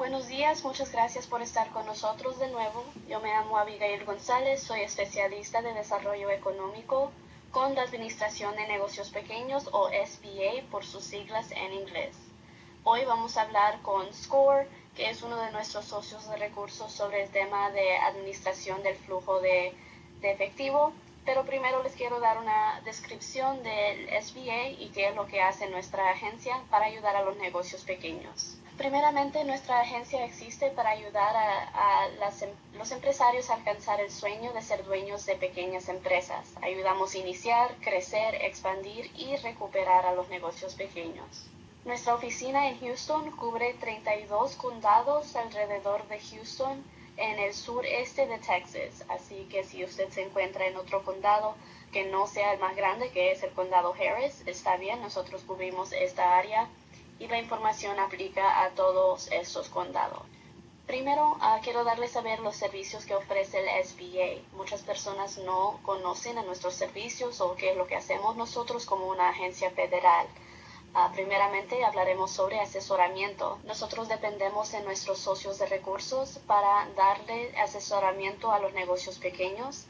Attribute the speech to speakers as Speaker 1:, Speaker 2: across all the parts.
Speaker 1: Buenos días, muchas gracias por estar con nosotros de nuevo. Yo me llamo Abigail González, soy especialista de desarrollo económico con la Administración de Negocios Pequeños o SBA por sus siglas en inglés. Hoy vamos a hablar con SCORE, que es uno de nuestros socios de recursos sobre el tema de administración del flujo de efectivo. Pero primero les quiero dar una descripción del SBA y qué es lo que hace nuestra agencia para ayudar a los negocios pequeños. Primeramente, nuestra agencia existe para ayudar a los empresarios a alcanzar el sueño de ser dueños de pequeñas empresas. Ayudamos a iniciar, crecer, expandir y recuperar a los negocios pequeños. Nuestra oficina en Houston cubre 32 condados alrededor de Houston en el sureste de Texas. Así que si usted se encuentra en otro condado que no sea el más grande, que es el condado Harris, está bien, nosotros cubrimos esta área y la información aplica a todos estos condados. Primero, quiero darles a saber los servicios que ofrece el SBA. Muchas personas no conocen a nuestros servicios o qué es lo que hacemos nosotros como una agencia federal. Primeramente hablaremos sobre asesoramiento. Nosotros dependemos de nuestros socios de recursos para darle asesoramiento a los negocios pequeños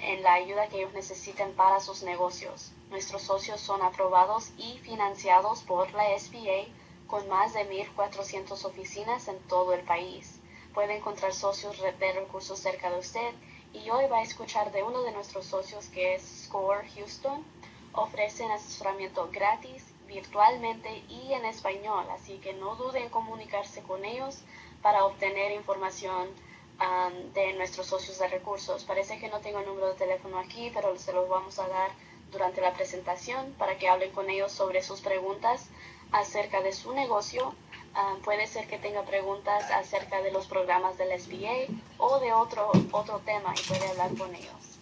Speaker 1: en la ayuda que ellos necesiten para sus negocios. Nuestros socios son aprobados y financiados por la SBA con más de 1,400 oficinas en todo el país. Puede encontrar socios de recursos cerca de usted y hoy va a escuchar de uno de nuestros socios que es SCORE Houston. Ofrecen asesoramiento gratis, virtualmente y en español, así que no duden en comunicarse con ellos para obtener información de nuestros socios de recursos. Parece que no tengo el número de teléfono aquí, pero se los vamos a dar durante la presentación para que hablen con ellos sobre sus preguntas acerca de su negocio. Puede ser que tenga preguntas acerca de los programas del SBA o de otro tema y puede hablar con ellos.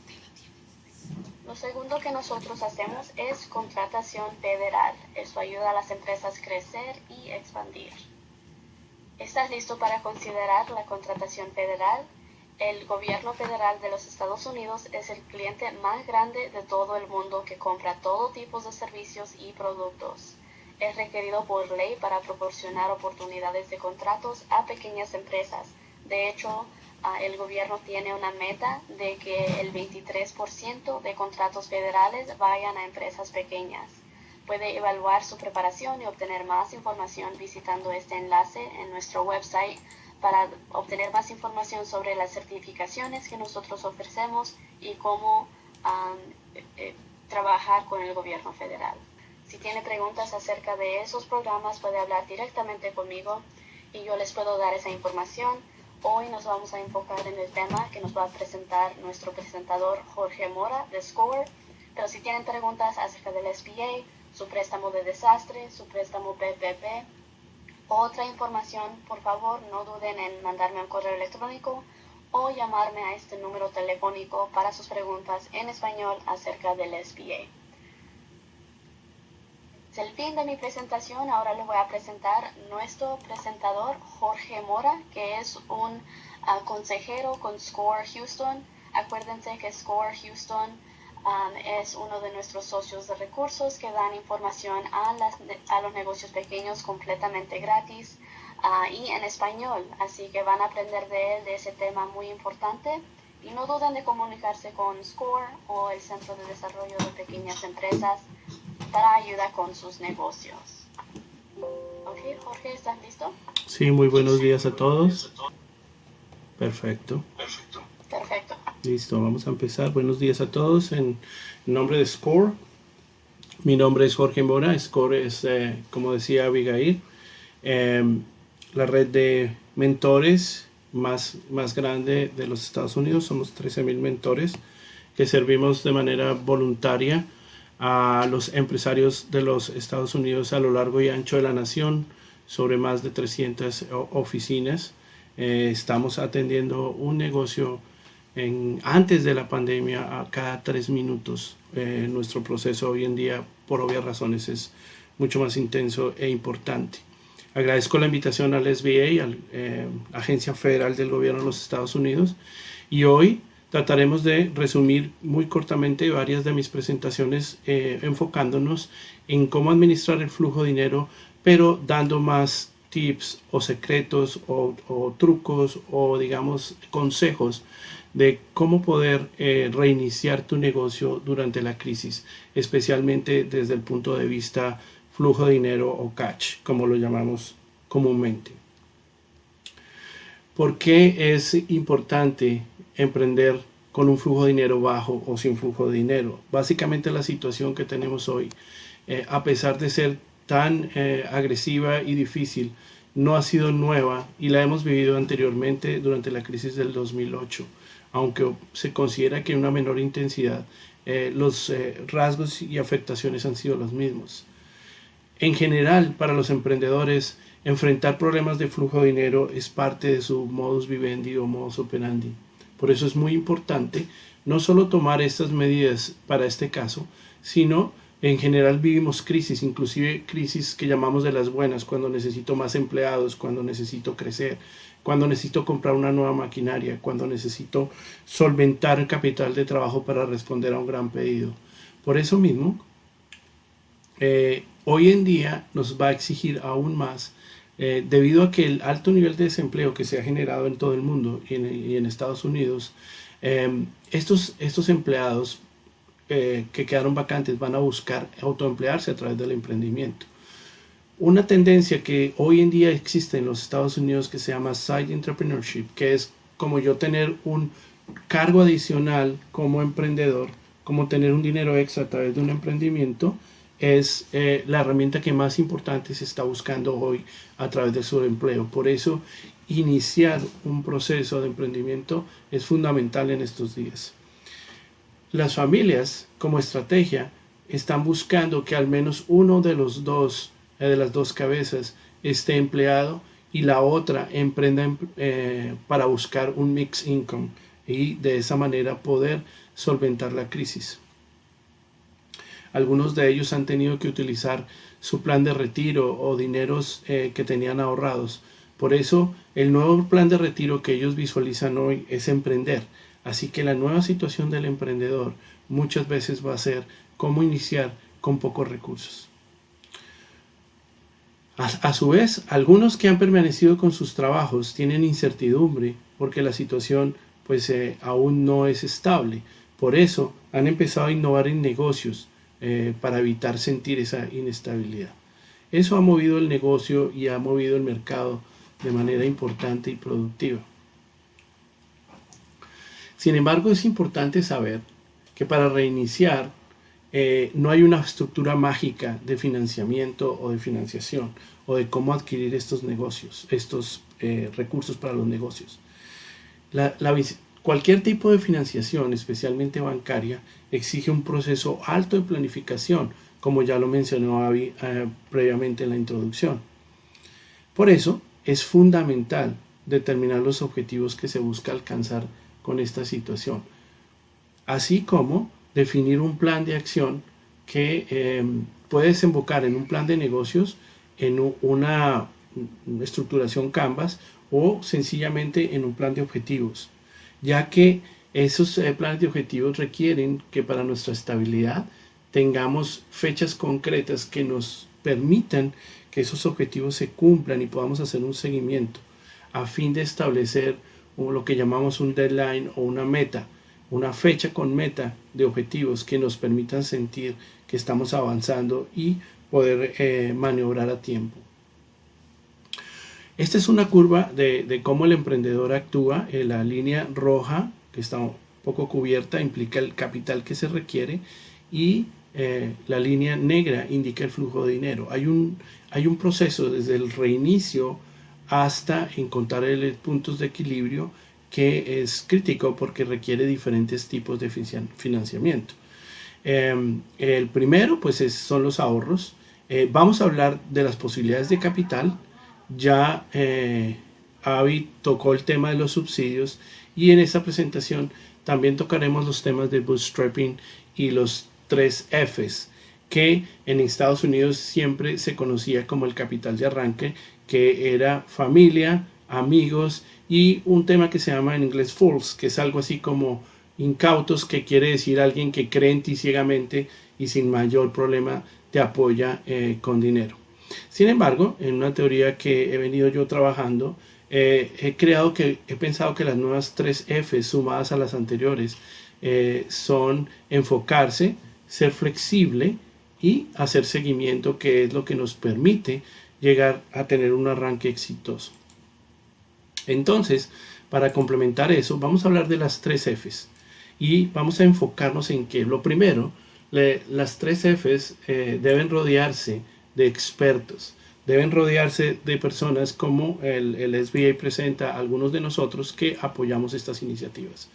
Speaker 1: Lo segundo que nosotros hacemos es contratación federal. Esto ayuda a las empresas a crecer y expandir. ¿Estás listo para considerar la contratación federal? El gobierno federal de los Estados Unidos es el cliente más grande de todo el mundo que compra todo tipo de servicios y productos. Es requerido por ley para proporcionar oportunidades de contratos a pequeñas empresas. De hecho, el gobierno tiene una meta de que el 23% de contratos federales vayan a empresas pequeñas. Puede evaluar su preparación y obtener más información visitando este enlace en nuestro website para obtener más información sobre las certificaciones que nosotros ofrecemos y cómo trabajar con el gobierno federal. Si tiene preguntas acerca de esos programas, puede hablar directamente conmigo y yo les puedo dar esa información. Hoy nos vamos a enfocar en el tema que nos va a presentar nuestro presentador Jorge Mora de SCORE, pero si tienen preguntas acerca del SBA, su préstamo de desastre, su préstamo PPP, otra información, por favor no duden en mandarme un correo electrónico o llamarme a este número telefónico para sus preguntas en español acerca del SBA. Es el fin de mi presentación. Ahora les voy a presentar nuestro presentador Jorge Mora, que es un consejero con SCORE Houston. Acuérdense que SCORE Houston es uno de nuestros socios de recursos que dan información a los negocios pequeños completamente gratis y en español. Así que van a aprender de él, de ese tema muy importante. Y no duden de comunicarse con SCORE o el Centro de Desarrollo de Pequeñas Empresas para ayuda con sus negocios. Ok, Jorge, ¿estás listo?
Speaker 2: Sí, muy buenos días a todos. Perfecto. Listo, vamos a empezar. Buenos días a todos. En nombre de SCORE, mi nombre es Jorge Mora. SCORE es, como decía Abigail, la red de mentores más grande de los Estados Unidos. Somos 13,000 mentores que servimos de manera voluntaria a los empresarios de los Estados Unidos a lo largo y ancho de la nación, sobre más de 300 oficinas. Estamos atendiendo un negocio antes de la pandemia a cada 3 minutos. Nuestro proceso hoy en día, por obvias razones, es mucho más intenso e importante. Agradezco la invitación al SBA, Agencia Federal del Gobierno de los Estados Unidos, y hoy trataremos de resumir muy cortamente varias de mis presentaciones enfocándonos en cómo administrar el flujo de dinero, pero dando más tips o secretos o trucos o digamos consejos de cómo poder reiniciar tu negocio durante la crisis, especialmente desde el punto de vista flujo de dinero o cash, como lo llamamos comúnmente. ¿Por qué es importante emprender con un flujo de dinero bajo o sin flujo de dinero? Básicamente la situación que tenemos hoy, a pesar de ser tan agresiva y difícil, no ha sido nueva y la hemos vivido anteriormente durante la crisis del 2008, aunque se considera que en una menor intensidad, los rasgos y afectaciones han sido los mismos. En general, para los emprendedores, enfrentar problemas de flujo de dinero es parte de su modus vivendi o modus operandi. Por eso es muy importante no solo tomar estas medidas para este caso, sino en general vivimos crisis, inclusive crisis que llamamos de las buenas, cuando necesito más empleados, cuando necesito crecer, cuando necesito comprar una nueva maquinaria, cuando necesito solventar el capital de trabajo para responder a un gran pedido. Por eso mismo, hoy en día nos va a exigir aún más, debido a que el alto nivel de desempleo que se ha generado en todo el mundo y en Estados Unidos, estos empleados que quedaron vacantes van a buscar autoemplearse a través del emprendimiento. Una tendencia que hoy en día existe en los Estados Unidos que se llama side entrepreneurship, que es como yo tener un cargo adicional como emprendedor, como tener un dinero extra a través de un emprendimiento, es la herramienta que más importante se está buscando hoy a través del subempleo. Por eso iniciar un proceso de emprendimiento es fundamental en estos días. Las familias como estrategia están buscando que al menos uno de las dos cabezas esté empleado y la otra emprenda para buscar un mixed income y de esa manera poder solventar la crisis. Algunos de ellos han tenido que utilizar su plan de retiro o dineros que tenían ahorrados. Por eso, el nuevo plan de retiro que ellos visualizan hoy es emprender. Así que la nueva situación del emprendedor muchas veces va a ser cómo iniciar con pocos recursos. A su vez, algunos que han permanecido con sus trabajos tienen incertidumbre porque la situación aún no es estable. Por eso han empezado a innovar en negocios para evitar sentir esa inestabilidad. Eso ha movido el negocio y ha movido el mercado de manera importante y productiva. Sin embargo, es importante saber que para reiniciar no hay una estructura mágica de financiamiento o de financiación o de cómo adquirir estos negocios, estos recursos para los negocios. Cualquier tipo de financiación, especialmente bancaria, exige un proceso alto de planificación, como ya lo mencionó Avi previamente en la introducción. Por eso, es fundamental determinar los objetivos que se busca alcanzar con esta situación, así como definir un plan de acción que puede desembocar en un plan de negocios, en una estructuración Canvas o sencillamente en un plan de objetivos, ya que esos planes de objetivos requieren que para nuestra estabilidad tengamos fechas concretas que nos permitan que esos objetivos se cumplan y podamos hacer un seguimiento a fin de establecer lo que llamamos un deadline o una meta, una fecha con meta de objetivos que nos permitan sentir que estamos avanzando y poder maniobrar a tiempo. Esta es una curva de cómo el emprendedor actúa. La línea roja, que está un poco cubierta, implica el capital que se requiere y la línea negra indica el flujo de dinero. Hay un proceso desde el reinicio hasta encontrar puntos de equilibrio que es crítico porque requiere diferentes tipos de financiamiento. El primero son los ahorros. Vamos a hablar de las posibilidades de capital. Ya Avi tocó el tema de los subsidios y en esta presentación también tocaremos los temas de bootstrapping y los 3 Fs, que en Estados Unidos siempre se conocía como el capital de arranque, que era familia, amigos y un tema que se llama en inglés fools, que es algo así como incautos, que quiere decir alguien que cree en ti ciegamente y sin mayor problema te apoya con dinero. Sin embargo, en una teoría que he venido yo trabajando, he pensado que las nuevas 3 Fs sumadas a las anteriores son enfocarse, ser flexible y hacer seguimiento, que es lo que nos permite llegar a tener un arranque exitoso. Entonces, para complementar eso, vamos a hablar de las 3 Fs y vamos a enfocarnos en que lo primero, las 3 Fs deben rodearse de expertos, deben rodearse de personas como el SBA presenta a algunos de nosotros que apoyamos estas iniciativas.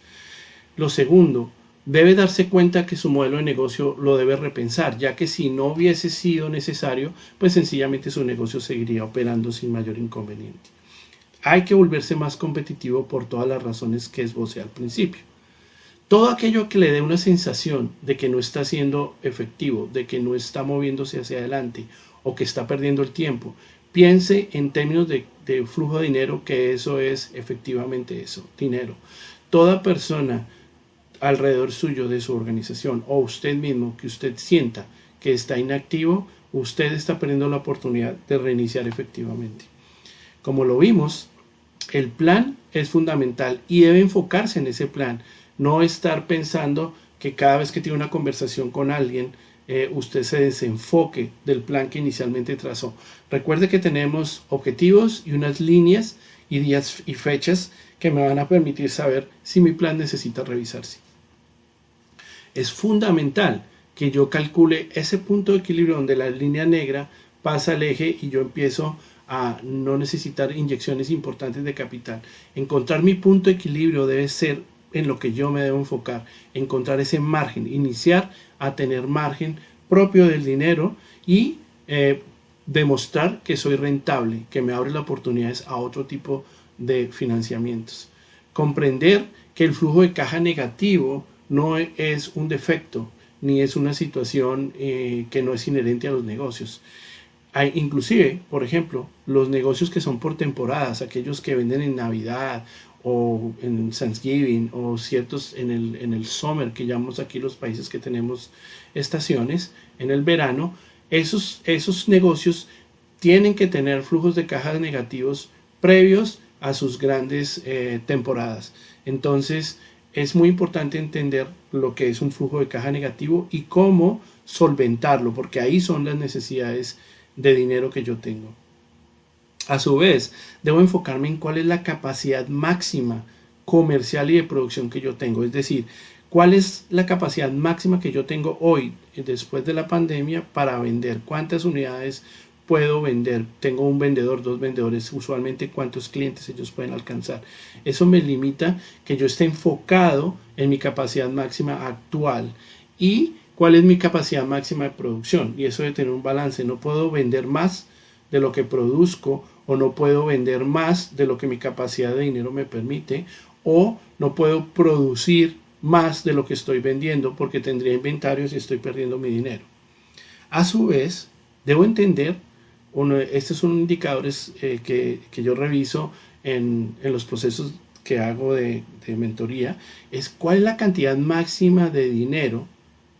Speaker 2: Lo segundo, debe darse cuenta que su modelo de negocio lo debe repensar, ya que si no hubiese sido necesario, pues sencillamente su negocio seguiría operando sin mayor inconveniente. Hay que volverse más competitivo por todas las razones que esbocé al principio. Todo aquello que le dé una sensación de que no está siendo efectivo, de que no está moviéndose hacia adelante o que está perdiendo el tiempo, piense en términos de flujo de dinero, que eso es efectivamente eso, dinero. Toda persona alrededor suyo de su organización o usted mismo que usted sienta que está inactivo, usted está perdiendo la oportunidad de reiniciar efectivamente. Como lo vimos, el plan es fundamental y debe enfocarse en ese plan, no estar pensando que cada vez que tiene una conversación con alguien, usted se desenfoque del plan que inicialmente trazó. Recuerde que tenemos objetivos y unas líneas y días y fechas que me van a permitir saber si mi plan necesita revisarse. Es fundamental que yo calcule ese punto de equilibrio donde la línea negra pasa al eje y yo empiezo a no necesitar inyecciones importantes de capital. Encontrar mi punto de equilibrio debe ser en lo que yo me debo enfocar, encontrar ese margen, iniciar a tener margen propio del dinero y demostrar que soy rentable, que me abre las oportunidades a otro tipo de financiamientos. Comprender que el flujo de caja negativo no es un defecto, ni es una situación que no es inherente a los negocios. Hay, inclusive, por ejemplo, los negocios que son por temporadas, aquellos que venden en Navidad o en Thanksgiving o ciertos en el summer, que llamamos aquí los países que tenemos estaciones, en el verano, esos negocios tienen que tener flujos de caja negativos previos a sus grandes temporadas. Entonces es muy importante entender lo que es un flujo de caja negativo y cómo solventarlo, porque ahí son las necesidades de dinero que yo tengo. A su vez, debo enfocarme en cuál es la capacidad máxima comercial y de producción que yo tengo, es decir, cuál es la capacidad máxima que yo tengo hoy, después de la pandemia, para vender, cuántas unidades puedo vender, tengo un vendedor, 2 vendedores, usualmente cuántos clientes ellos pueden alcanzar. Eso me limita que yo esté enfocado en mi capacidad máxima actual y cuál es mi capacidad máxima de producción, y eso debe tener un balance. No puedo vender más de lo que produzco, o no puedo vender más de lo que mi capacidad de dinero me permite, o no puedo producir más de lo que estoy vendiendo porque tendría inventarios y estoy perdiendo mi dinero. A su vez, debo entender, estos son indicadores que yo reviso en los procesos que hago de mentoría, es cuál es la cantidad máxima de dinero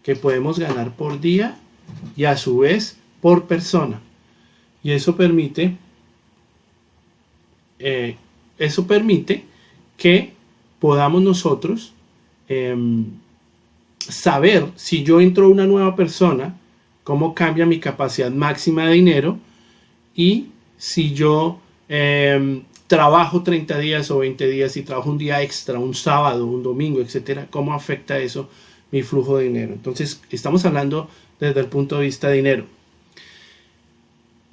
Speaker 2: que podemos ganar por día y a su vez por persona. Y eso permite que podamos nosotros saber si yo entro una nueva persona, cómo cambia mi capacidad máxima de dinero, y si yo trabajo 30 días o 20 días y trabajo un día extra, un sábado, un domingo, etcétera, cómo afecta eso mi flujo de dinero. Entonces estamos hablando desde el punto de vista de dinero.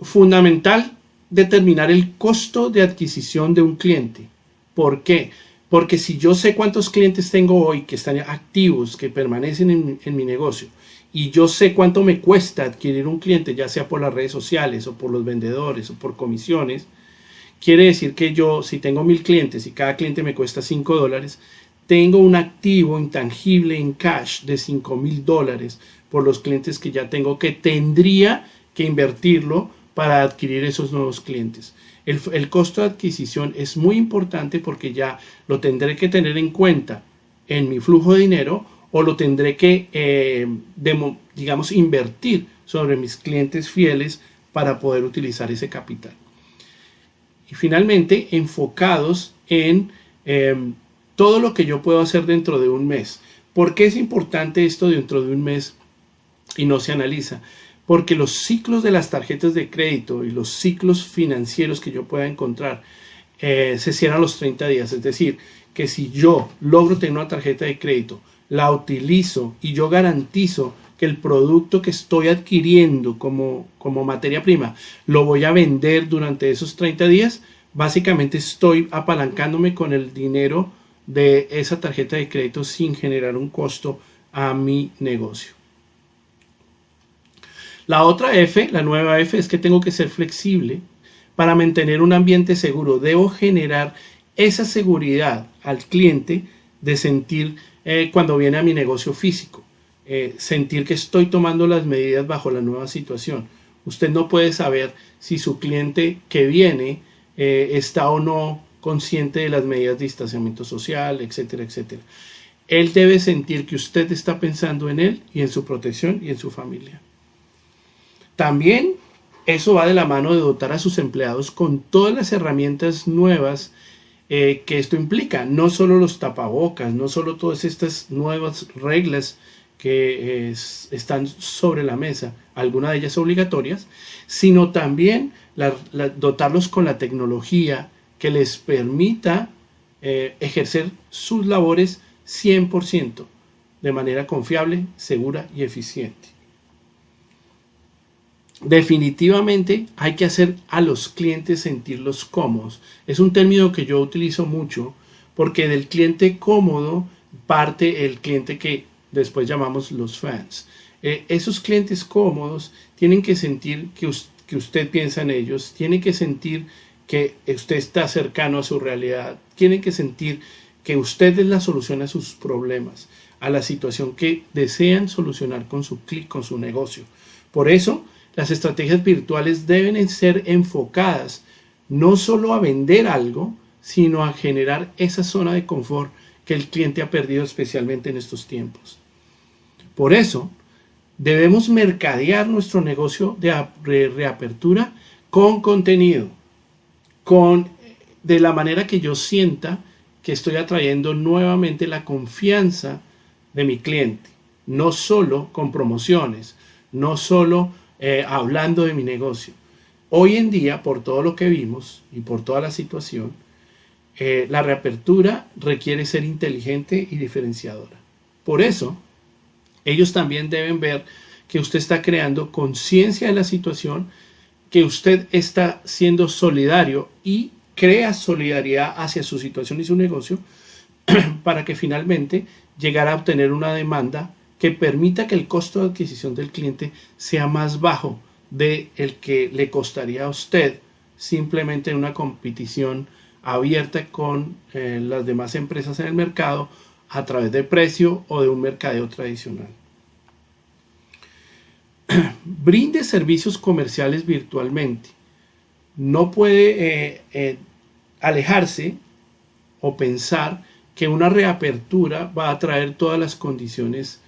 Speaker 2: Fundamental determinar el costo de adquisición de un cliente. ¿Por qué? Porque si yo sé cuántos clientes tengo hoy que están activos, que permanecen en mi negocio, y yo sé cuánto me cuesta adquirir un cliente, ya sea por las redes sociales o por los vendedores o por comisiones, quiere decir que yo, si tengo 1000 clientes y cada cliente me cuesta $5, tengo un activo intangible en cash de $5,000 por los clientes que ya tengo, que tendría que invertirlo para adquirir esos nuevos clientes. El costo de adquisición es muy importante porque ya lo tendré que tener en cuenta en mi flujo de dinero, o lo tendré que, digamos, invertir sobre mis clientes fieles para poder utilizar ese capital. Y finalmente, enfocados en todo lo que yo puedo hacer dentro de un mes. ¿Por qué es importante esto dentro de un mes y no se analiza? Porque los ciclos de las tarjetas de crédito y los ciclos financieros que yo pueda encontrar se cierran los 30 días. Es decir, que si yo logro tener una tarjeta de crédito, la utilizo y yo garantizo que el producto que estoy adquiriendo como materia prima lo voy a vender durante esos 30 días, básicamente estoy apalancándome con el dinero de esa tarjeta de crédito sin generar un costo a mi negocio. La otra F, la nueva F, es que tengo que ser flexible para mantener un ambiente seguro. Debo generar esa seguridad al cliente de sentir cuando viene a mi negocio físico, sentir que estoy tomando las medidas bajo la nueva situación. Usted no puede saber si su cliente que viene está o no consciente de las medidas de distanciamiento social, etcétera, etcétera. Él debe sentir que usted está pensando en él y en su protección y en su familia. También eso va de la mano de dotar a sus empleados con todas las herramientas nuevas que esto implica. No solo los tapabocas, no solo todas estas nuevas reglas que están sobre la mesa, algunas de ellas obligatorias, sino también dotarlos con la tecnología que les permita ejercer sus labores 100% de manera confiable, segura y eficiente. Definitivamente hay que hacer a los clientes sentirlos cómodos. Es un término que yo utilizo mucho porque del cliente cómodo parte el cliente que después llamamos los fans. Esos clientes cómodos tienen que sentir que usted piensa en ellos, tienen que sentir que usted está cercano a su realidad, tienen que sentir que usted es la solución a sus problemas, a la situación que desean solucionar con su negocio. Por eso, las estrategias virtuales deben ser enfocadas no solo a vender algo, sino a generar esa zona de confort que el cliente ha perdido especialmente en estos tiempos. Por eso, debemos mercadear nuestro negocio de reapertura con contenido, de la manera que yo sienta que estoy atrayendo nuevamente la confianza de mi cliente, no solo con promociones, no solo hablando de mi negocio. Hoy en día, por todo lo que vimos y por toda la situación, la reapertura requiere ser inteligente y diferenciadora. Por eso, ellos también deben ver que usted está creando conciencia de la situación, que usted está siendo solidario y crea solidaridad hacia su situación y su negocio para que finalmente llegara a obtener una demanda que permita que el costo de adquisición del cliente sea más bajo de el que le costaría a usted simplemente en una competición abierta con las demás empresas en el mercado a través de precio o de un mercadeo tradicional. Brinde servicios comerciales virtualmente. No puede alejarse o pensar que una reapertura va a traer todas las condiciones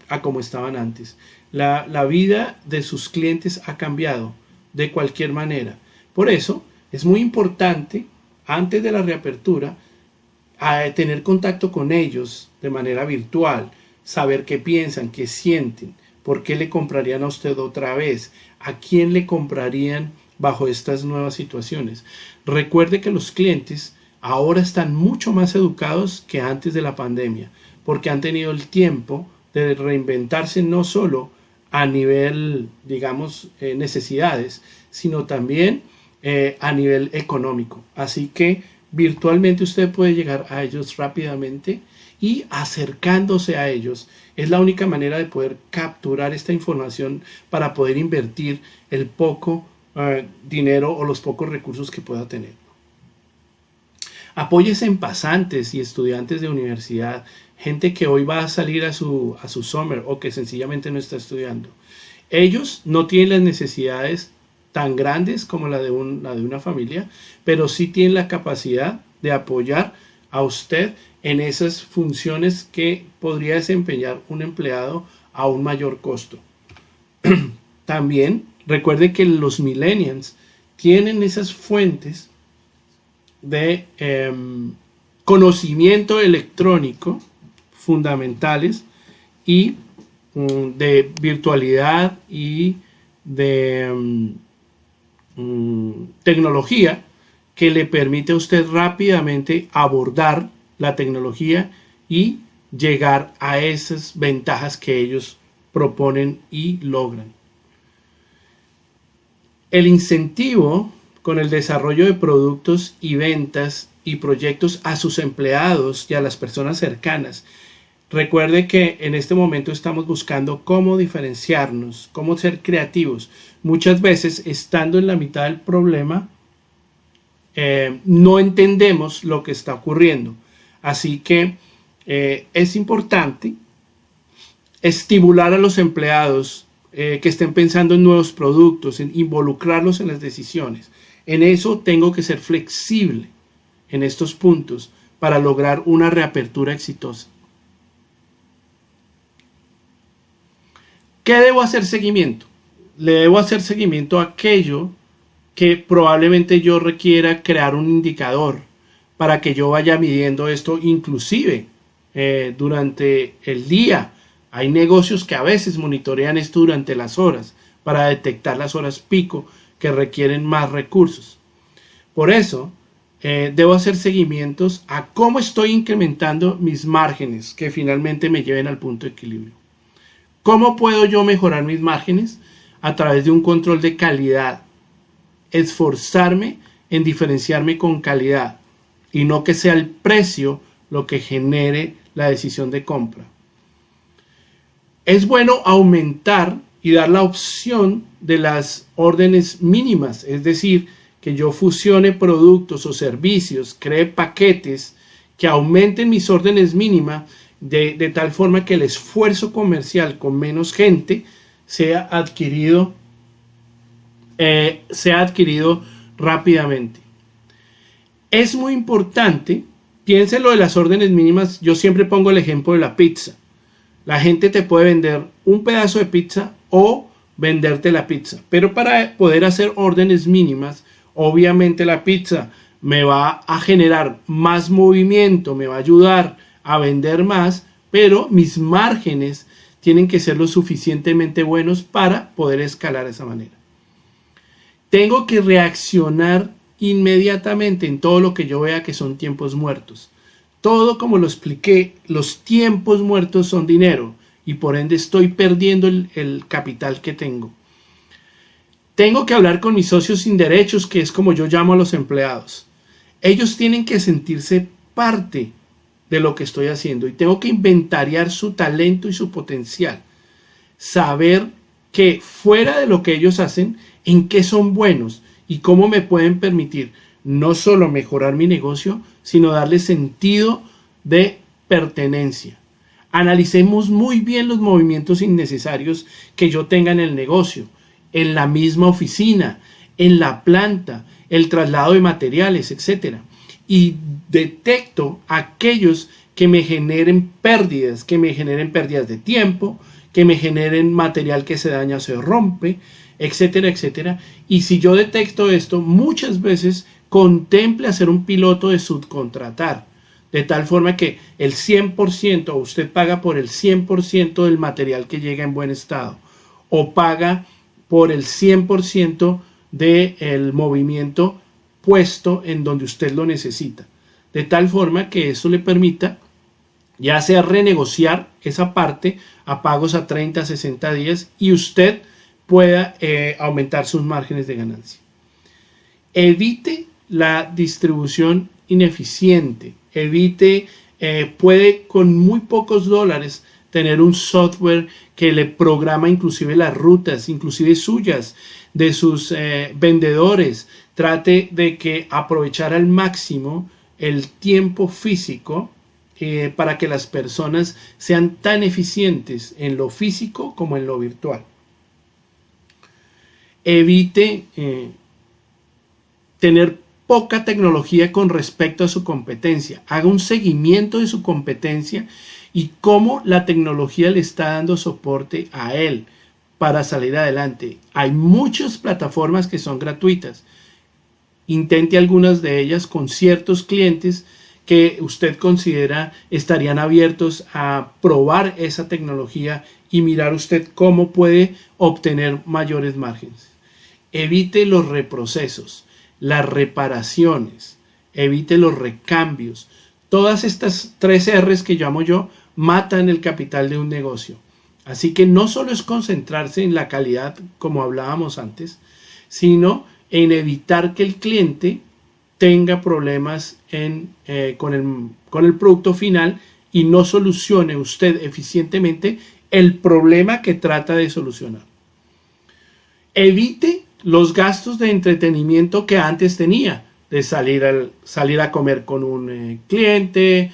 Speaker 2: a como estaban antes. La vida de sus clientes ha cambiado de cualquier manera. Por eso es muy importante, antes de la reapertura, tener contacto con ellos de manera virtual, saber qué piensan, qué sienten, por qué le comprarían a usted otra vez, a quién le comprarían bajo estas nuevas situaciones. Recuerde que los clientes ahora están mucho más educados que antes de la pandemia, porque han tenido el tiempo de reinventarse no solo a nivel, digamos, necesidades, sino también a nivel económico. Así que virtualmente usted puede llegar a ellos rápidamente y acercándose a ellos es la única manera de poder capturar esta información para poder invertir el poco dinero o los pocos recursos que pueda tener. Apóyese en pasantes y estudiantes de universidad, gente que hoy va a salir a su summer o que sencillamente no está estudiando. Ellos no tienen las necesidades tan grandes como la de una familia, pero sí tienen la capacidad de apoyar a usted en esas funciones que podría desempeñar un empleado a un mayor costo. También Recuerde que los millennials tienen esas fuentes de conocimiento electrónico fundamentales y de virtualidad y de tecnología que le permite a usted rápidamente abordar la tecnología y llegar a esas ventajas que ellos proponen y logran. El incentivo con el desarrollo de productos y ventas y proyectos a sus empleados y a las personas cercanas. Recuerde que en este momento estamos buscando cómo diferenciarnos, cómo ser creativos. Muchas veces, estando en la mitad del problema, no entendemos lo que está ocurriendo. Así que es importante estimular a los empleados que estén pensando en nuevos productos, en involucrarlos en las decisiones. En eso tengo que ser flexible en estos puntos para lograr una reapertura exitosa. ¿Qué debo hacer seguimiento? Le debo hacer seguimiento a aquello que probablemente yo requiera crear un indicador para que yo vaya midiendo esto, inclusive durante el día. Hay negocios que a veces monitorean esto durante las horas para detectar las horas pico que requieren más recursos. Por eso, debo hacer seguimientos a cómo estoy incrementando mis márgenes que finalmente me lleven al punto de equilibrio. ¿Cómo puedo yo mejorar mis márgenes? A través de un control de calidad. Esforzarme en diferenciarme con calidad y no que sea el precio lo que genere la decisión de compra. Es bueno aumentar y dar la opción de las órdenes mínimas, es decir, que yo fusione productos o servicios, cree paquetes que aumenten mis órdenes mínimas de tal forma que el esfuerzo comercial con menos gente sea adquirido rápidamente. Es muy importante, piénselo de las órdenes mínimas, yo siempre pongo el ejemplo de la pizza. La gente te puede vender un pedazo de pizza o venderte la pizza, pero para poder hacer órdenes mínimas, obviamente la pizza me va a generar más movimiento, me va a ayudar a vender más, pero mis márgenes tienen que ser lo suficientemente buenos para poder escalar de esa manera. Tengo que reaccionar inmediatamente en todo lo que yo vea que son tiempos muertos. Todo, como lo expliqué, los tiempos muertos son dinero y por ende estoy perdiendo el capital que tengo. Tengo que hablar con mis socios sin derechos, que es como yo llamo a los empleados. Ellos tienen que sentirse parte de lo que estoy haciendo y tengo que inventariar su talento y su potencial. Saber que fuera de lo que ellos hacen, en qué son buenos y cómo me pueden permitir no solo mejorar mi negocio, sino darle sentido de pertenencia. Analicemos muy bien los movimientos innecesarios que yo tenga en el negocio, en la misma oficina, en la planta, el traslado de materiales, etc. Y detecto aquellos que me generen pérdidas de tiempo, que me generen material que se daña o se rompe, etcétera, etcétera. Y si yo detecto esto, muchas veces contemple hacer un piloto de subcontratar, de tal forma que el 100%, usted paga por el 100% del material que llega en buen estado, o paga por el 100% del movimiento puesto en donde usted lo necesita, de tal forma que eso le permita ya sea renegociar esa parte a pagos a 30, 60 días y usted pueda aumentar sus márgenes de ganancia. Evite la distribución ineficiente, puede con muy pocos dólares tener un software que le programa inclusive las rutas, inclusive suyas, de sus vendedores. Trate de que aprovechar al máximo el tiempo físico para que las personas sean tan eficientes en lo físico como en lo virtual. Evite tener poca tecnología con respecto a su competencia. Haga un seguimiento de su competencia y cómo la tecnología le está dando soporte a él. para salir adelante. Hay muchas plataformas que son gratuitas. Intente algunas de ellas con ciertos clientes que usted considera estarían abiertos a probar esa tecnología y mirar usted cómo puede obtener mayores márgenes. Evite los reprocesos, las reparaciones, evite los recambios. Todas estas 3 R's que llamo yo matan el capital de un negocio. Así que no solo es concentrarse en la calidad, como hablábamos antes, sino en evitar que el cliente tenga problemas con el producto final y no solucione usted eficientemente el problema que trata de solucionar. Evite los gastos de entretenimiento que antes tenía, de salir a comer con un cliente,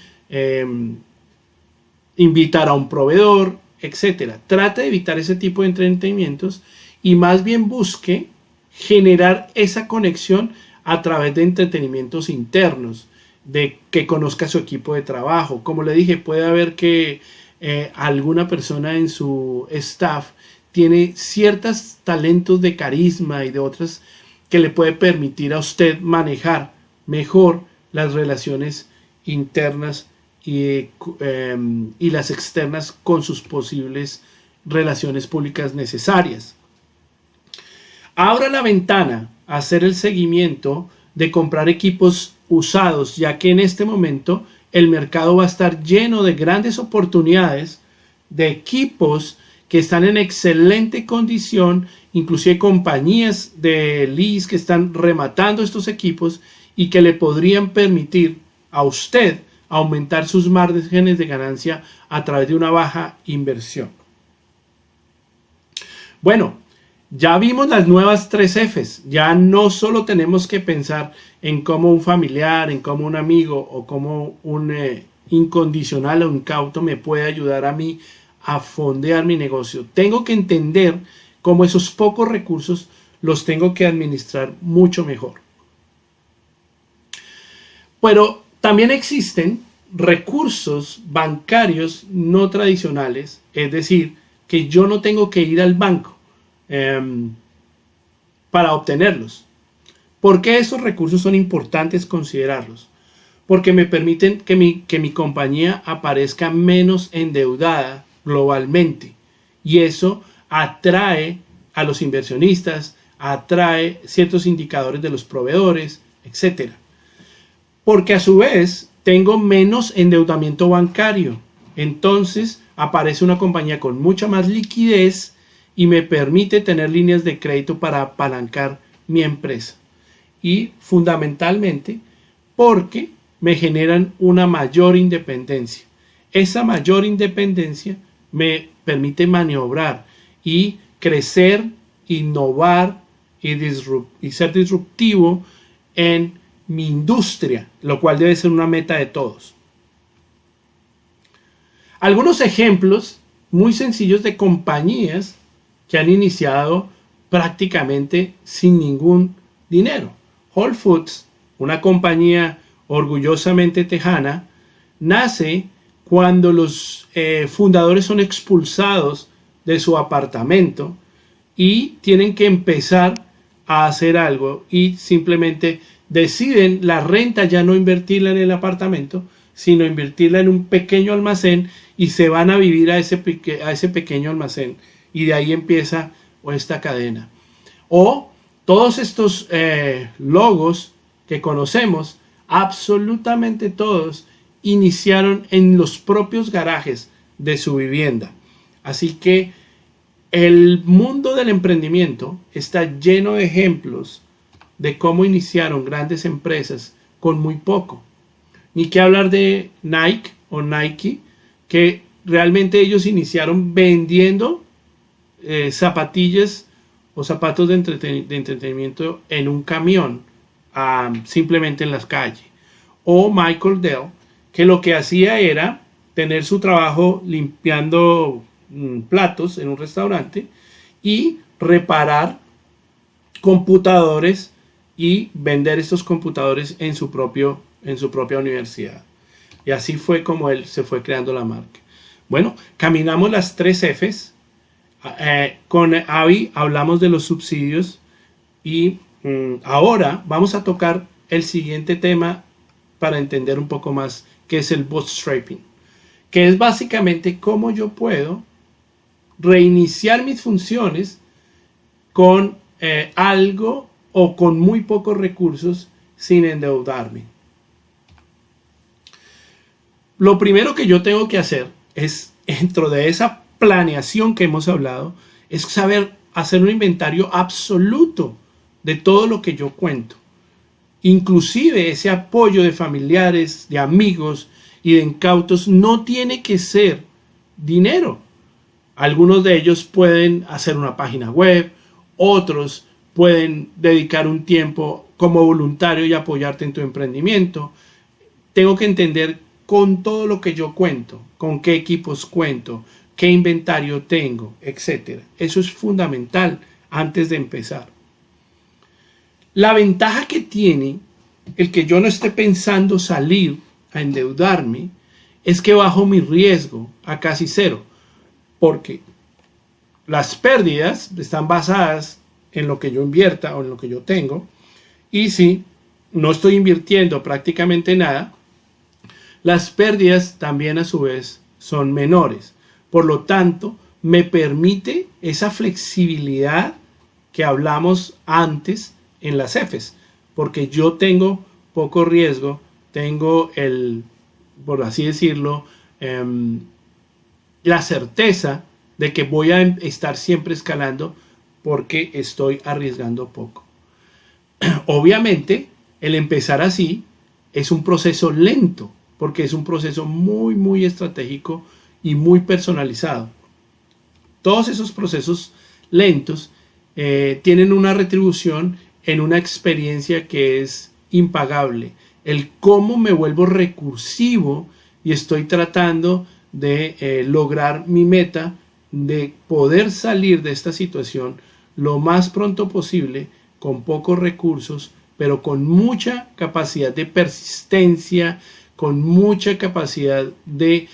Speaker 2: invitar a un proveedor, etc. Trate de evitar ese tipo de entretenimientos y más bien busque generar esa conexión a través de entretenimientos internos, de que conozca su equipo de trabajo. Como le dije, puede haber que alguna persona en su staff tiene ciertos talentos de carisma y de otras que le puede permitir a usted manejar mejor las relaciones internas y las externas con sus posibles relaciones públicas necesarias. Abra la ventana a hacer el seguimiento de comprar equipos usados, ya que en este momento el mercado va a estar lleno de grandes oportunidades de equipos que están en excelente condición, inclusive compañías de lease que están rematando estos equipos y que le podrían permitir a usted aumentar sus márgenes de ganancia a través de una baja inversión. Bueno, ya vimos las nuevas 3 Fs. Ya no solo tenemos que pensar en cómo un familiar, en cómo un amigo o cómo un incondicional o un cauto me puede ayudar a mí a fondear mi negocio. Tengo que entender cómo esos pocos recursos los tengo que administrar mucho mejor. Pero también existen recursos bancarios no tradicionales, es decir, que yo no tengo que ir al banco para obtenerlos. ¿Por qué esos recursos son importantes considerarlos? Porque me permiten que mi compañía aparezca menos endeudada globalmente, y eso atrae a los inversionistas, atrae ciertos indicadores de los proveedores, etc. Porque a su vez tengo menos endeudamiento bancario. Entonces aparece una compañía con mucha más liquidez y me permite tener líneas de crédito para apalancar mi empresa. Y fundamentalmente porque me generan una mayor independencia. Esa mayor independencia me permite maniobrar y crecer, innovar y ser disruptivo en mi industria, lo cual debe ser una meta de todos. Algunos ejemplos muy sencillos de compañías que han iniciado prácticamente sin ningún dinero. Whole Foods, una compañía orgullosamente tejana, nace cuando los fundadores son expulsados de su apartamento y tienen que empezar a hacer algo y simplemente deciden la renta ya no invertirla en el apartamento, sino invertirla en un pequeño almacén y se van a vivir a ese pequeño almacén y de ahí empieza esta cadena. O todos estos logos que conocemos, absolutamente todos iniciaron en los propios garajes de su vivienda. Así que el mundo del emprendimiento está lleno de ejemplos de cómo iniciaron grandes empresas con muy poco. Ni que hablar de Nike o Nike, que realmente ellos iniciaron vendiendo zapatillas o zapatos de entretenimiento en un camión, simplemente en las calles. O Michael Dell, que lo que hacía era tener su trabajo limpiando platos en un restaurante y reparar computadores y vender estos computadores en su propia universidad. Y así fue como él se fue creando la marca. Bueno, caminamos las 3 Fs. Con Avi hablamos de los subsidios y ahora vamos a tocar el siguiente tema para entender un poco más qué es el bootstrapping, que es básicamente cómo yo puedo reiniciar mis funciones con algo o con muy pocos recursos sin endeudarme. Lo primero que yo tengo que hacer es, dentro de esa planeación que hemos hablado, es saber hacer un inventario absoluto de todo lo que yo cuento. Inclusive ese apoyo de familiares, de amigos y de incautos no tiene que ser dinero. Algunos de ellos pueden hacer una página web, otros pueden dedicar un tiempo como voluntario y apoyarte en tu emprendimiento. Tengo que entender con todo lo que yo cuento, con qué equipos cuento, qué inventario tengo, etc. Eso es fundamental antes de empezar. La ventaja que tiene el que yo no esté pensando salir a endeudarme es que bajo mi riesgo a casi cero, porque las pérdidas están basadas en lo que yo invierta o en lo que yo tengo, y si no estoy invirtiendo prácticamente nada, las pérdidas también a su vez son menores. Por lo tanto, me permite esa flexibilidad que hablamos antes en las Fs, porque yo tengo poco riesgo, tengo por así decirlo, la certeza de que voy a estar siempre escalando porque estoy arriesgando poco. Obviamente, el empezar así es un proceso lento, porque es un proceso muy, muy estratégico y muy personalizado. Todos esos procesos lentos tienen una retribución en una experiencia que es impagable. El cómo me vuelvo recursivo y estoy tratando de lograr mi meta de poder salir de esta situación lo más pronto posible, con pocos recursos, pero con mucha capacidad de persistencia, con mucha capacidad de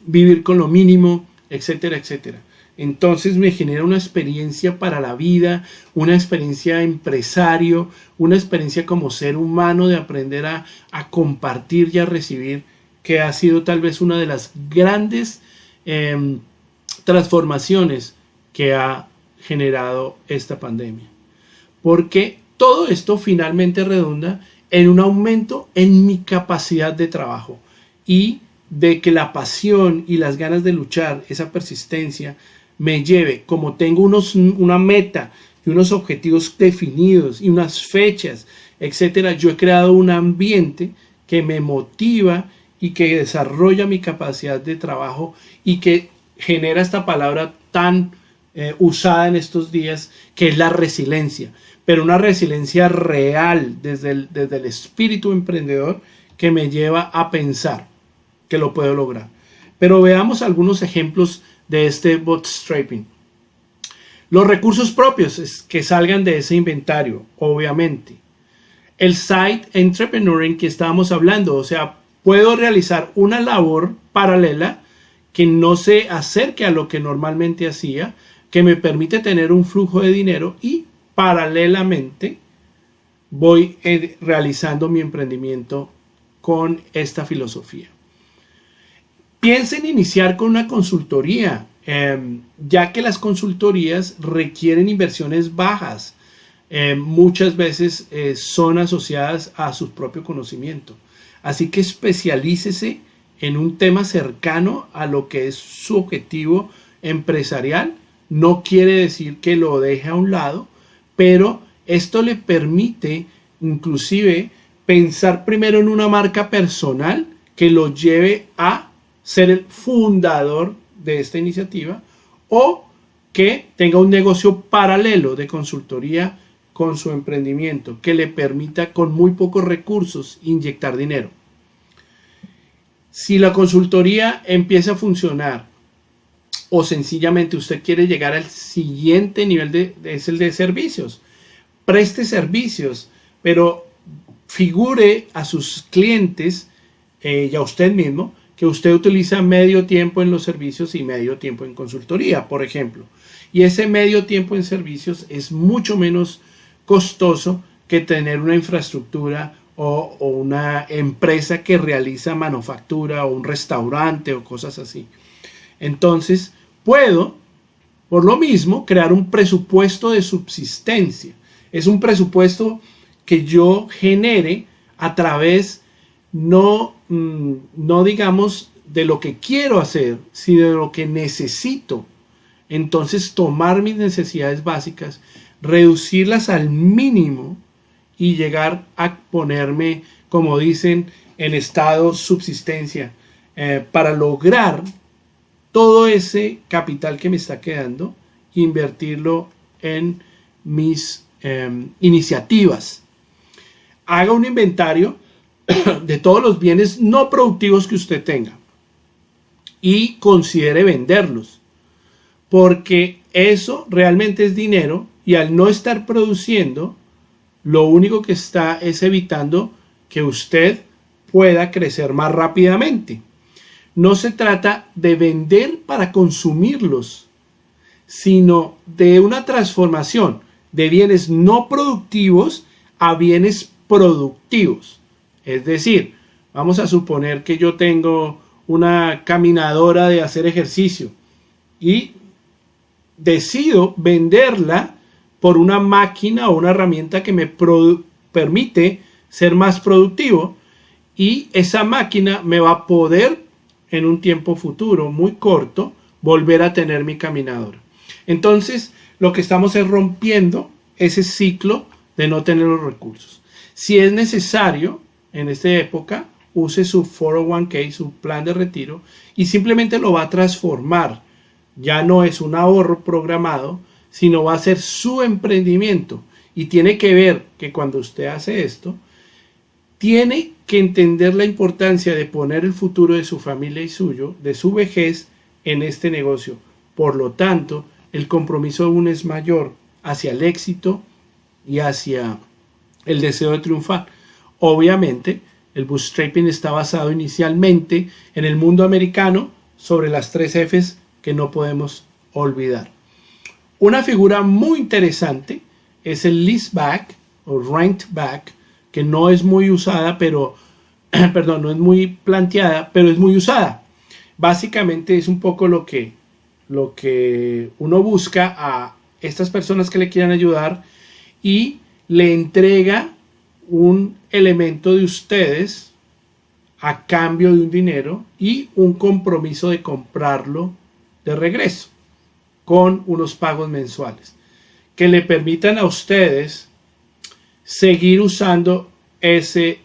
Speaker 2: vivir con lo mínimo, etcétera, etcétera. Entonces me genera una experiencia para la vida, una experiencia empresario, una experiencia como ser humano de aprender a compartir y a recibir, que ha sido tal vez una de las grandes transformaciones que ha generado esta pandemia. Porque todo esto finalmente redunda en un aumento en mi capacidad de trabajo y de que la pasión y las ganas de luchar, esa persistencia, me lleve, como tengo una meta y unos objetivos definidos y unas fechas, etcétera. Yo he creado un ambiente que me motiva y que desarrolla mi capacidad de trabajo y que genera esta palabra tan usada en estos días, que es la resiliencia, pero una resiliencia real desde el espíritu emprendedor que me lleva a pensar que lo puedo lograr. Pero veamos algunos ejemplos de este bootstrapping. Los recursos propios que salgan de ese inventario, obviamente. El side entrepreneuring que estábamos hablando, o sea, puedo realizar una labor paralela que no se acerque a lo que normalmente hacía, que me permite tener un flujo de dinero y paralelamente voy realizando mi emprendimiento con esta filosofía. Piensa en iniciar con una consultoría, ya que las consultorías requieren inversiones bajas. Muchas veces son asociadas a su propio conocimiento. Así que especialícese en un tema cercano a lo que es su objetivo empresarial. No quiere decir que lo deje a un lado, pero esto le permite inclusive pensar primero en una marca personal que lo lleve a ser el fundador de esta iniciativa, o que tenga un negocio paralelo de consultoría con su emprendimiento que le permita con muy pocos recursos inyectar dinero. Si la consultoría empieza a funcionar o sencillamente usted quiere llegar al siguiente nivel, es el de servicios, preste servicios, pero figure a sus clientes y a usted mismo que usted utiliza medio tiempo en los servicios y medio tiempo en consultoría, por ejemplo. Y ese medio tiempo en servicios es mucho menos costoso que tener una infraestructura o una empresa que realiza manufactura o un restaurante o cosas así. Entonces, puedo, por lo mismo, crear un presupuesto de subsistencia. Es un presupuesto que yo genere a través, no digamos, de lo que quiero hacer, sino de lo que necesito. Entonces, tomar mis necesidades básicas, reducirlas al mínimo y llegar a ponerme, como dicen, en estado subsistencia, para lograr todo ese capital que me está quedando, invertirlo en mis iniciativas. Haga un inventario de todos los bienes no productivos que usted tenga y considere venderlos, porque eso realmente es dinero y al no estar produciendo, lo único que está es evitando que usted pueda crecer más rápidamente. No se trata de vender para consumirlos, sino de una transformación de bienes no productivos a bienes productivos. Es decir, vamos a suponer que yo tengo una caminadora de hacer ejercicio y decido venderla por una máquina o una herramienta que me permite ser más productivo, y esa máquina me va a poder en un tiempo futuro muy corto volver a tener mi caminadora. Entonces lo que estamos es rompiendo ese ciclo de no tener los recursos. Si es necesario, en esta época, use su 401k, su plan de retiro, y simplemente lo va a transformar. Ya no es un ahorro programado, sino va a ser su emprendimiento. Y tiene que ver que cuando usted hace esto, tiene que entender la importancia de poner el futuro de su familia y suyo, de su vejez, en este negocio. Por lo tanto, el compromiso aún es mayor hacia el éxito y hacia el deseo de triunfar. Obviamente, el bootstrapping está basado inicialmente en el mundo americano sobre las 3 Fs que no podemos olvidar. Una figura muy interesante es el leaseback o rent back, que no es muy usada, pero no es muy planteada, pero es muy usada. Básicamente es un poco lo que uno busca a estas personas que le quieran ayudar y le entrega un elemento de ustedes a cambio de un dinero y un compromiso de comprarlo de regreso con unos pagos mensuales que le permitan a ustedes seguir usando ese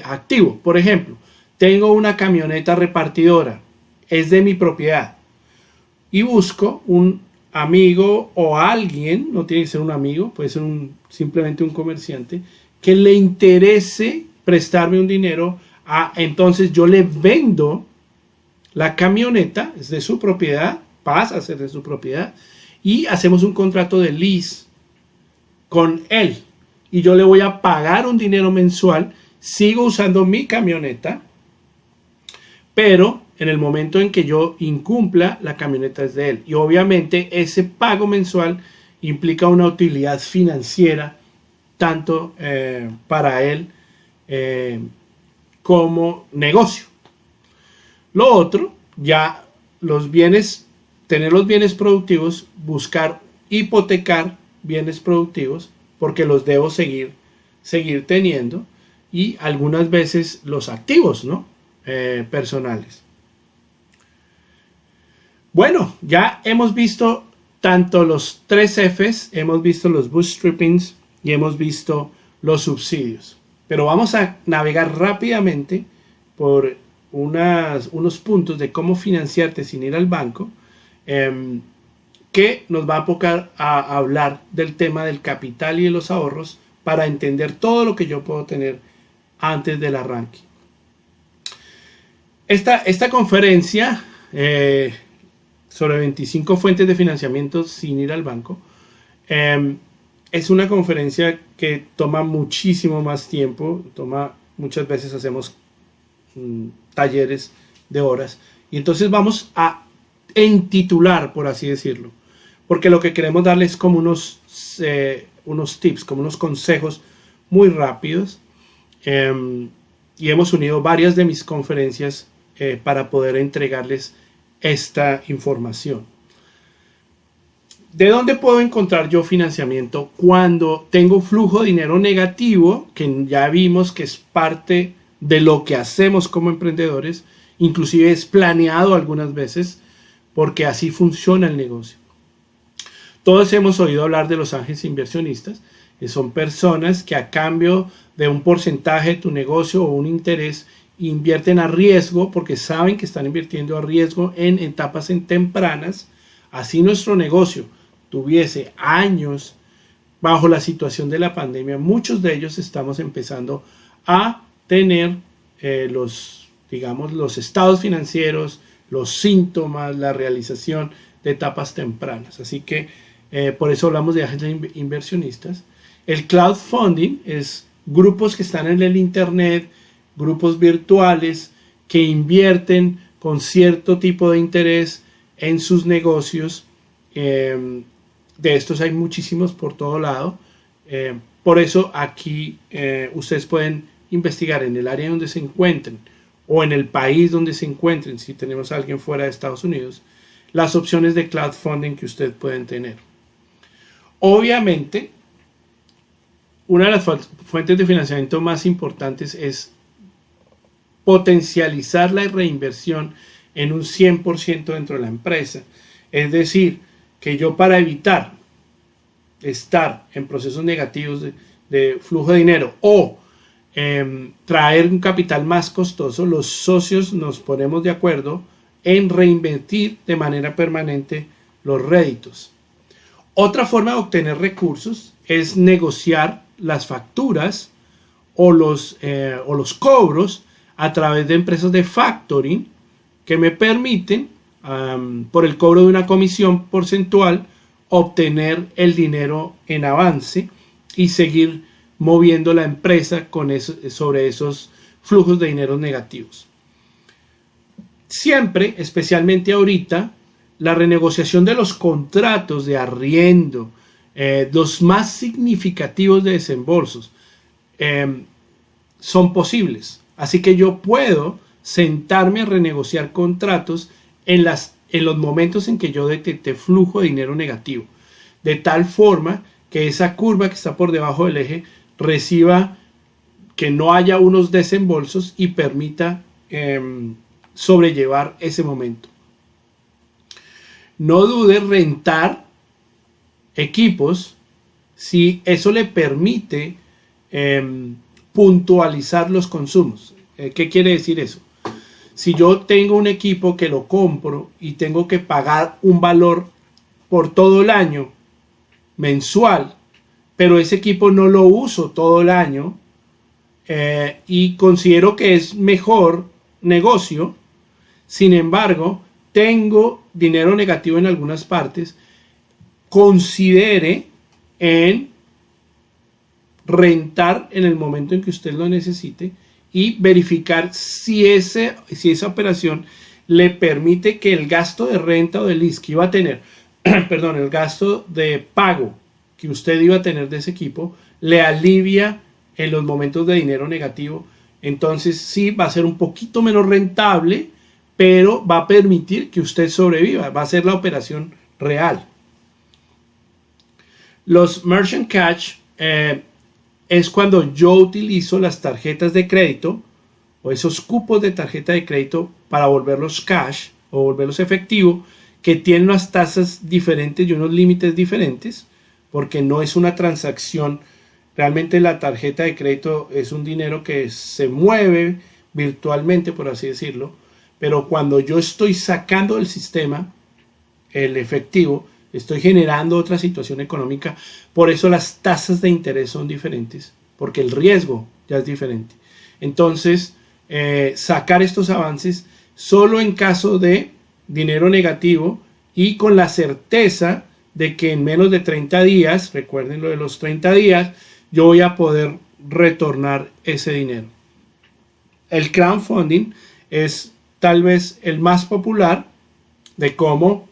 Speaker 2: activo. Por ejemplo, tengo una camioneta repartidora, es de mi propiedad, y busco un amigo o alguien, no tiene que ser un amigo, puede ser simplemente un comerciante, que le interese prestarme un dinero. Entonces yo le vendo la camioneta, es de su propiedad, pasa a ser de su propiedad, y hacemos un contrato de lease con él. Y yo le voy a pagar un dinero mensual, sigo usando mi camioneta, pero en el momento en que yo incumpla, la camioneta es de él. Y obviamente ese pago mensual implica una utilidad financiera, tanto para él como negocio. Lo otro, ya tener los bienes productivos, buscar hipotecar bienes productivos, porque los debo seguir teniendo, y algunas veces los activos, ¿no? Personales. Bueno, ya hemos visto tanto los 3 Fs, hemos visto los bootstrappings y hemos visto los subsidios. Pero vamos a navegar rápidamente por unos puntos de cómo financiarte sin ir al banco, que nos va a enfocar a hablar del tema del capital y de los ahorros para entender todo lo que yo puedo tener antes del arranque. Esta conferencia sobre 25 fuentes de financiamiento sin ir al banco es una conferencia que toma muchísimo más tiempo. Muchas veces hacemos talleres de horas. Y entonces vamos a entitular, por así decirlo, porque lo que queremos darles es como unos tips, como unos consejos muy rápidos. Y hemos unido varias de mis conferencias para poder entregarles esta información. ¿De dónde puedo encontrar yo financiamiento cuando tengo flujo de dinero negativo, que ya vimos que es parte de lo que hacemos como emprendedores? Inclusive es planeado algunas veces porque así funciona el negocio. Todos hemos oído hablar de los ángeles inversionistas, que son personas que a cambio de un porcentaje de tu negocio o un interés invierten a riesgo porque saben que están invirtiendo a riesgo en etapas tempranas. Así nuestro negocio tuviese años bajo la situación de la pandemia, muchos de ellos estamos empezando a tener los estados financieros, los síntomas, la realización de etapas tempranas. Así que por eso hablamos de ángeles inversionistas. El crowdfunding es grupos que están en el internet, grupos virtuales que invierten con cierto tipo de interés en sus negocios. De estos hay muchísimos por todo lado. Por eso aquí ustedes pueden investigar en el área donde se encuentren o en el país donde se encuentren, si tenemos a alguien fuera de Estados Unidos, las opciones de crowdfunding que ustedes pueden tener. Obviamente, una de las fuentes de financiamiento más importantes es potencializar la reinversión en un 100% dentro de la empresa. Es decir, que yo, para evitar estar en procesos negativos de flujo de dinero o traer un capital más costoso, los socios nos ponemos de acuerdo en reinvertir de manera permanente los réditos. Otra forma de obtener recursos es negociar las facturas o los cobros a través de empresas de factoring que me permiten, por el cobro de una comisión porcentual, obtener el dinero en avance y seguir moviendo la empresa sobre esos flujos de dinero negativos. Siempre, especialmente ahorita, la renegociación de los contratos de arriendo, los más significativos de desembolsos, son posibles. Así que yo puedo sentarme a renegociar contratos en los momentos en que yo detecté flujo de dinero negativo, de tal forma que esa curva que está por debajo del eje reciba, que no haya unos desembolsos y permita sobrellevar ese momento. No dude rentar equipos si eso le permite puntualizar los consumos. ¿Qué quiere decir eso? Si yo tengo un equipo que lo compro y tengo que pagar un valor por todo el año mensual, pero ese equipo no lo uso todo el año y considero que es mejor negocio, sin embargo, tengo dinero negativo en algunas partes, considere en rentar en el momento en que usted lo necesite y verificar si esa operación le permite que el gasto de renta o de lease que iba a tener, perdón, el gasto de pago que usted iba a tener de ese equipo, le alivia en los momentos de dinero negativo. Entonces sí, va a ser un poquito menos rentable, pero va a permitir que usted sobreviva, va a ser la operación real. Los merchant cash es cuando yo utilizo las tarjetas de crédito o esos cupos de tarjeta de crédito para volverlos cash o volverlos efectivo, que tienen unas tasas diferentes y unos límites diferentes, porque no es una transacción. Realmente la tarjeta de crédito es un dinero que se mueve virtualmente, por así decirlo, pero cuando yo estoy sacando del sistema el efectivo, estoy generando otra situación económica. Por eso las tasas de interés son diferentes, porque el riesgo ya es diferente. Entonces, sacar estos avances solo en caso de dinero negativo y con la certeza de que en menos de 30 días, recuerden lo de los 30 días, yo voy a poder retornar ese dinero. El crowdfunding es tal vez el más popular, de cómo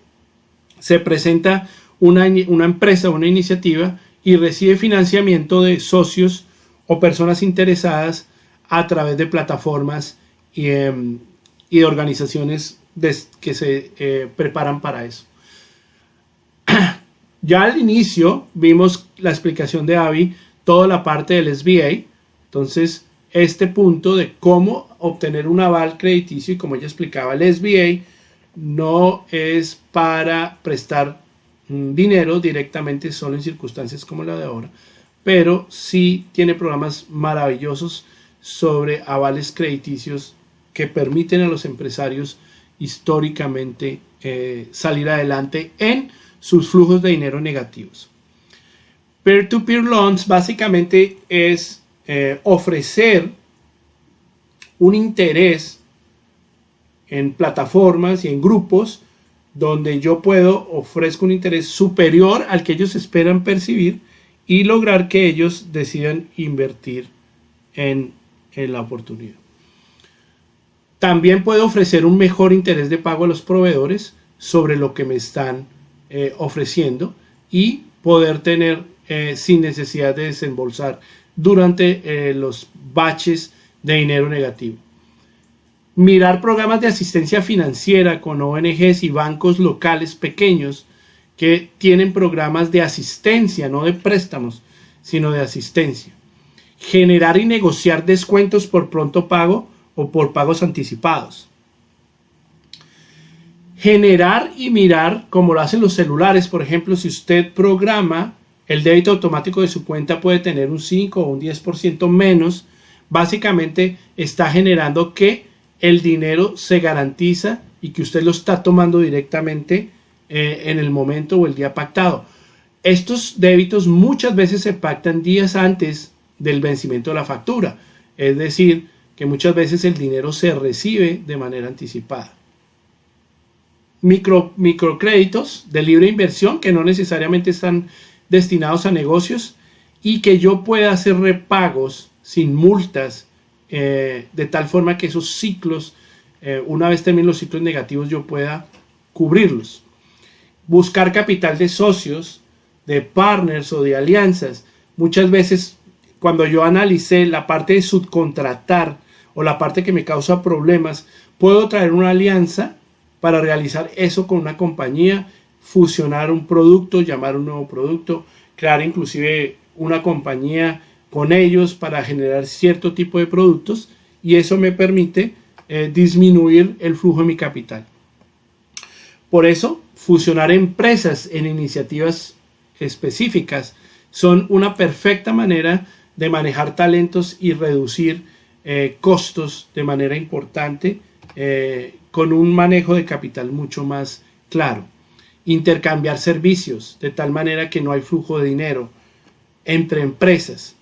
Speaker 2: se presenta una empresa, una iniciativa y recibe financiamiento de socios o personas interesadas a través de plataformas y de organizaciones que se preparan para eso. Ya al inicio vimos la explicación de Avi, toda la parte del SBA. Entonces, este punto de cómo obtener un aval crediticio, y como ella explicaba, el SBA no es para prestar dinero directamente solo en circunstancias como la de ahora, pero sí tiene programas maravillosos sobre avales crediticios que permiten a los empresarios históricamente salir adelante en sus flujos de dinero negativos. Peer-to-peer loans básicamente es ofrecer un interés en plataformas y en grupos donde yo ofrezco un interés superior al que ellos esperan percibir y lograr que ellos decidan invertir en la oportunidad. También puedo ofrecer un mejor interés de pago a los proveedores sobre lo que me están ofreciendo y poder tener sin necesidad de desembolsar durante los baches de dinero negativo. Mirar programas de asistencia financiera con ONGs y bancos locales pequeños que tienen programas de asistencia, no de préstamos, sino de asistencia. Generar y negociar descuentos por pronto pago o por pagos anticipados. Generar y mirar, como lo hacen los celulares, por ejemplo, si usted programa el débito automático de su cuenta puede tener un 5 o un 10% menos, básicamente está generando que el dinero se garantiza y que usted lo está tomando directamente en el momento o el día pactado. Estos débitos muchas veces se pactan días antes del vencimiento de la factura, es decir, que muchas veces el dinero se recibe de manera anticipada. Microcréditos de libre inversión que no necesariamente están destinados a negocios y que yo pueda hacer repagos sin multas de tal forma que esos ciclos, una vez terminen los ciclos negativos, yo pueda cubrirlos. Buscar capital de socios, de partners o de alianzas. Muchas veces cuando yo analicé la parte de subcontratar o la parte que me causa problemas, puedo traer una alianza para realizar eso con una compañía, fusionar un producto, llamar un nuevo producto, crear inclusive una compañía con ellos para generar cierto tipo de productos y eso me permite disminuir el flujo de mi capital. Por eso, fusionar empresas en iniciativas específicas son una perfecta manera de manejar talentos y reducir costos de manera importante con un manejo de capital mucho más claro. Intercambiar servicios de tal manera que no hay flujo de dinero entre empresas.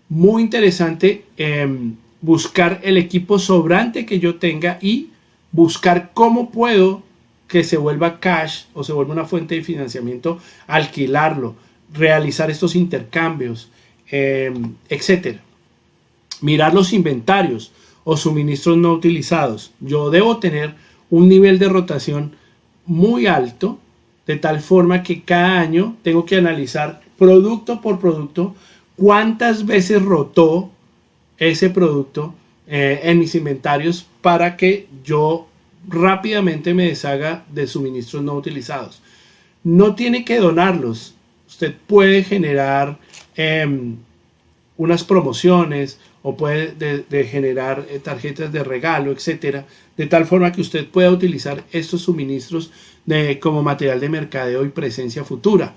Speaker 2: Muy interesante buscar el equipo sobrante que yo tenga y buscar cómo puedo que se vuelva cash o se vuelva una fuente de financiamiento, alquilarlo, realizar estos intercambios, etcétera. Mirar los inventarios o suministros no utilizados. Yo debo tener un nivel de rotación muy alto, de tal forma que cada año tengo que analizar producto por producto cuántas veces rotó ese producto en mis inventarios para que yo rápidamente me deshaga de suministros no utilizados. No tiene que donarlos. Usted puede generar unas promociones o puede generar tarjetas de regalo, etcétera, de tal forma que usted pueda utilizar estos suministros como material de mercadeo y presencia futura.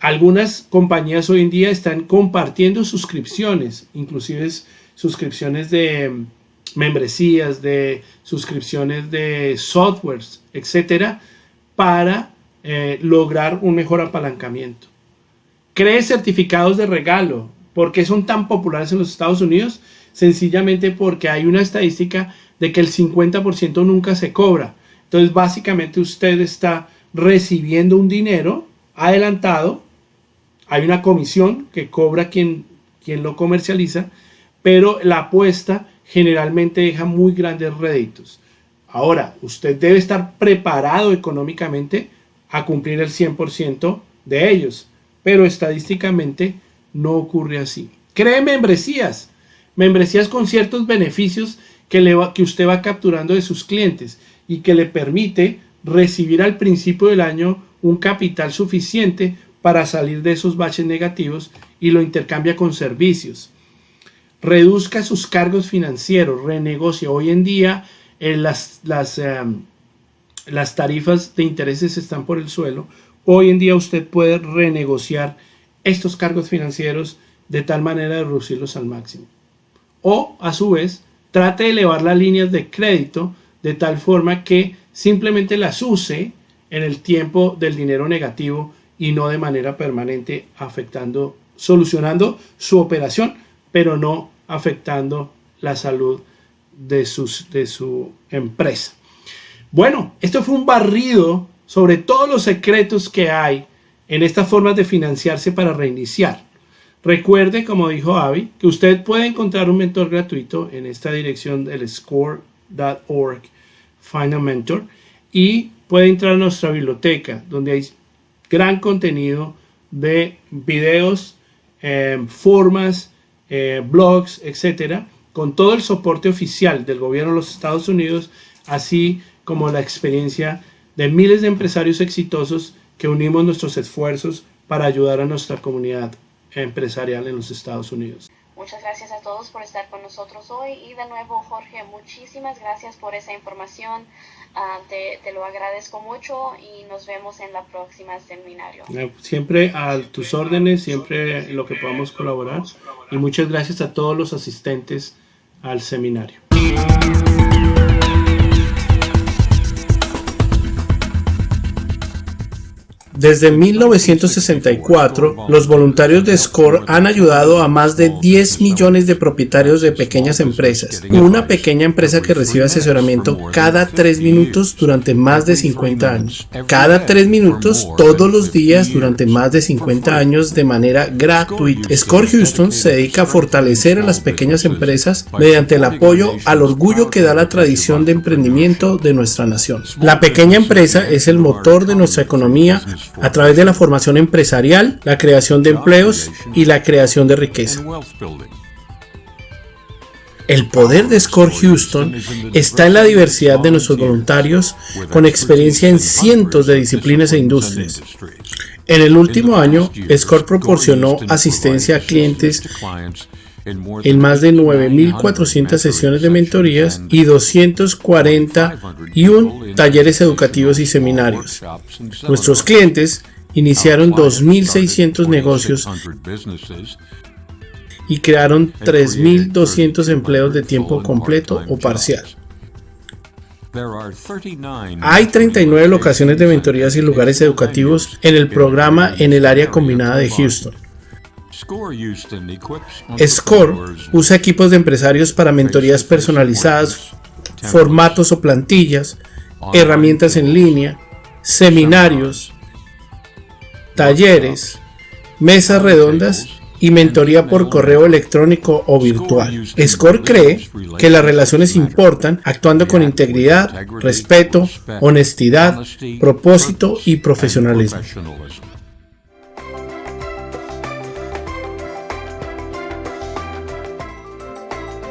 Speaker 2: Algunas compañías hoy en día están compartiendo suscripciones, inclusive suscripciones de membresías, de suscripciones de softwares, etcétera, para lograr un mejor apalancamiento. Cree certificados de regalo. ¿Por qué son tan populares en los Estados Unidos? Sencillamente porque hay una estadística de que el 50% nunca se cobra. Entonces, básicamente usted está recibiendo un dinero adelantado, hay una comisión que cobra quien lo comercializa, pero la apuesta generalmente deja muy grandes réditos. Ahora, usted debe estar preparado económicamente a cumplir el 100% de ellos, pero estadísticamente no ocurre así. Cree membresías con ciertos beneficios que usted va capturando de sus clientes y que le permite recibir al principio del año un capital suficiente para salir de esos baches negativos y lo intercambia con servicios. Reduzca sus cargos financieros, renegocia. Hoy en día las tarifas de intereses están por el suelo. Hoy en día usted puede renegociar estos cargos financieros de tal manera de reducirlos al máximo. O, a su vez, trate de elevar las líneas de crédito de tal forma que simplemente las use en el tiempo del dinero negativo y no de manera permanente, solucionando su operación, pero no afectando la salud de su empresa. Bueno, esto fue un barrido sobre todos los secretos que hay en estas formas de financiarse para reiniciar. Recuerde, como dijo Abby, que usted puede encontrar un mentor gratuito en esta dirección del score.org, Find a Mentor, y puede entrar a nuestra biblioteca, donde hay gran contenido de videos, formas, blogs, etcétera, con todo el soporte oficial del gobierno de los Estados Unidos, así como la experiencia de miles de empresarios exitosos que unimos nuestros esfuerzos para ayudar a nuestra comunidad empresarial en los Estados Unidos.
Speaker 1: Muchas gracias a todos por estar con nosotros hoy y de nuevo, Jorge, muchísimas gracias por esa información. Te lo agradezco mucho y nos vemos en la próxima seminario.
Speaker 2: Siempre a tus órdenes, siempre en lo que podamos colaborar, y muchas gracias a todos los asistentes al seminario. Desde 1964, los voluntarios de SCORE han ayudado a más de 10 millones de propietarios de pequeñas empresas. Una pequeña empresa que recibe asesoramiento cada 3 minutos durante más de 50 años. Cada 3 minutos, todos los días durante más de 50 años de manera gratuita. SCORE Houston se dedica a fortalecer a las pequeñas empresas mediante el apoyo al orgullo que da la tradición de emprendimiento de nuestra nación. La pequeña empresa es el motor de nuestra economía a través de la formación empresarial, la creación de empleos y la creación de riqueza. El poder de SCORE Houston está en la diversidad de nuestros voluntarios con experiencia en cientos de disciplinas e industrias. En el último año, SCORE proporcionó asistencia a clientes en más de 9.400 sesiones de mentorías y 241 talleres educativos y seminarios. Nuestros clientes iniciaron 2.600 negocios y crearon 3.200 empleos de tiempo completo o parcial. Hay 39 locaciones de mentorías y lugares educativos en el programa en el área combinada de Houston. SCORE usa equipos de empresarios para mentorías personalizadas, formatos o plantillas, herramientas en línea, seminarios, talleres, mesas redondas y mentoría por correo electrónico o virtual. SCORE cree que las relaciones importan actuando con integridad, respeto, honestidad, propósito y profesionalismo.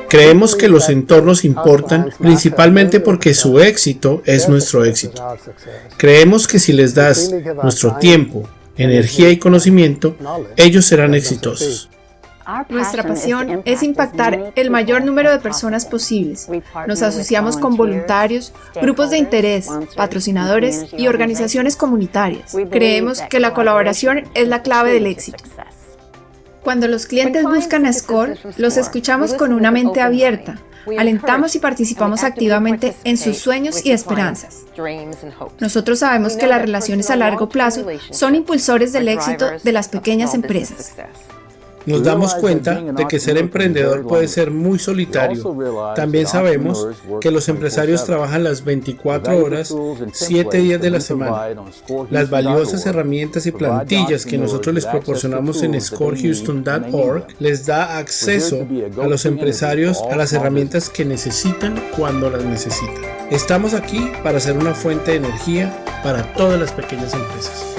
Speaker 2: Creemos que los entornos importan principalmente porque su éxito es nuestro éxito. Creemos que si les das nuestro tiempo, energía y conocimiento, ellos serán exitosos.
Speaker 3: Nuestra pasión es impactar el mayor número de personas posibles. Nos asociamos con voluntarios, grupos de interés, patrocinadores y organizaciones comunitarias. Creemos que la colaboración es la clave del éxito. Cuando los clientes buscan a SCORE, los escuchamos con una mente abierta, alentamos y participamos activamente en sus sueños y esperanzas. Nosotros sabemos que las relaciones a largo plazo son impulsores del éxito de las pequeñas empresas.
Speaker 2: Nos damos cuenta de que ser emprendedor puede ser muy solitario. También sabemos que los empresarios trabajan las 24 horas, 7 días de la semana. Las valiosas herramientas y plantillas que nosotros les proporcionamos en scorehouston.org les da acceso a los empresarios a las herramientas que necesitan cuando las necesitan. Estamos aquí para ser una fuente de energía para todas las pequeñas empresas.